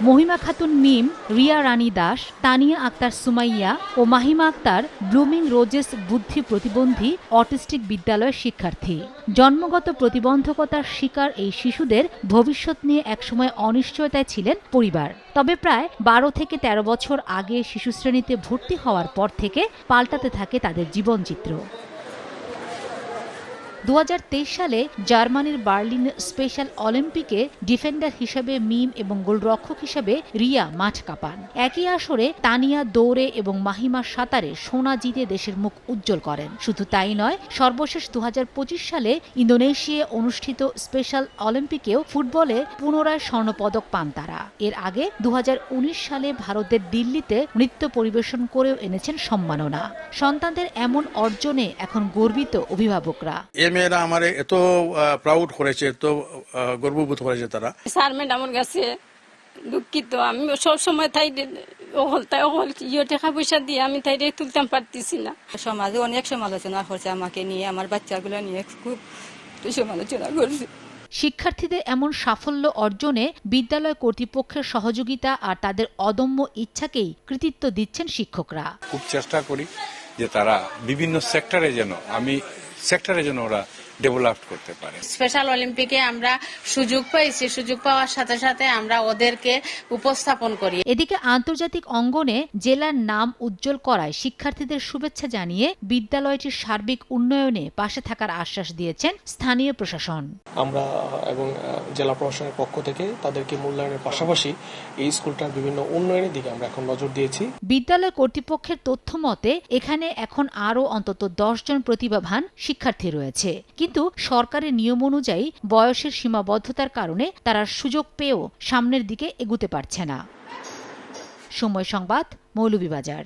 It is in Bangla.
মহিমা খাতুন মিম, রিয়া রানী দাস, তানিয়া আক্তার সুমাইয়া ও মাহিমা আক্তার ব্লুমিং রোজেস বুদ্ধি প্রতিবন্ধী অটিস্টিক বিদ্যালয়ের শিক্ষার্থী। জন্মগত প্রতিবন্ধকতার শিকার এই শিশুদের ভবিষ্যৎ নিয়ে একসময় অনিশ্চয়তায় ছিলেন পরিবার। তবে প্রায় ১২ থেকে ১৩ বছর আগে শিশুশ্রেণীতে ভর্তি হওয়ার পর থেকে পাল্টাতে থাকে তাদের জীবনচিত্র। ২০২৩ সালে জার্মানির বার্লিন স্পেশাল অলিম্পিকে ডিফেন্ডার হিসেবে মিম এবং গোলরক্ষক হিসেবে রিয়া মাঠ কাঁপান। একই আসরে তানিয়া দৌড়ে এবং মাহিমা সাঁতারে সোনা জিতে দেশের মুখ উজ্জ্বল করেন। শুধু তাই নয়, সর্বশেষ ২০২৫ সালে ইন্দোনেশিয়ায় অনুষ্ঠিত স্পেশাল অলিম্পিকেও ফুটবলে পুনরায় স্বর্ণপদক পান তারা। এর আগে ২০১৯ সালে ভারতের দিল্লিতে নৃত্য পরিবেশন করেও এনেছেন সম্মাননা। সন্তানদের এমন অর্জনে এখন গর্বিত অভিভাবকরা। মেয়েরা আমার এত প্রাউড করেছে, এত গর্ববোধ করেছে তারা। স্যার ম্যাডামের কাছে দুঃখিত। আমি সব সময় তাই টাকা পয়সা দিয়ে আমি তাই তুলতাম পারতেছি না। সমাজে অনেক সমালোচনা করছে আমাকে নিয়ে, আমার বাচ্চাগুলো নিয়ে খুব সমালোচনা করছে। শিক্ষার্থীদের এমন সাফল্য অর্জনে বিদ্যালয় কর্তৃপক্ষের সহযোগিতা আর তাদের অদম্য ইচ্ছাকেই কৃতিত্ব দিচ্ছেন শিক্ষকরা। খুব চেষ্টা করি যে তারা বিভিন্ন সেক্টরে যেন ওরা ডেভেলপ করতে পারে। স্পেশাল অলিম্পিকে আমরা সুযোগ পাইছি, সুযোগ পাওয়ার সাথে সাথে আমরা ওদেরকে উপস্থাপন করি। এদিকে আন্তর্জাতিক অঙ্গনে জেলার নাম উজ্জ্বল করায় শিক্ষার্থীদের শুভেচ্ছা জানিয়ে বিদ্যালয়টির সার্বিক উন্নয়নে পাশে থাকার আশ্বাস দিয়েছেন স্থানীয় প্রশাসন। আমরা এবং জেলা প্রশাসনের পক্ষ থেকে তাদেরকে মূল্যায়নের পাশাপাশি এই স্কুলটার বিভিন্ন উন্নয়নের দিকে আমরা এখন নজর দিয়েছি। বিদ্যালয় কর্তৃপক্ষের তথ্য মতে এখানে এখন আরও অন্তত ১০ জন প্রতিভাবান শিক্ষার্থী রয়েছে, কিন্তু সরকারের নিয়ম অনুযায়ী বয়সের সীমাবদ্ধতার কারণে তারা সুযোগ পেয়েও সামনের দিকে এগুতে পারছে না। সময় সংবাদ, মৌলভীবাজার।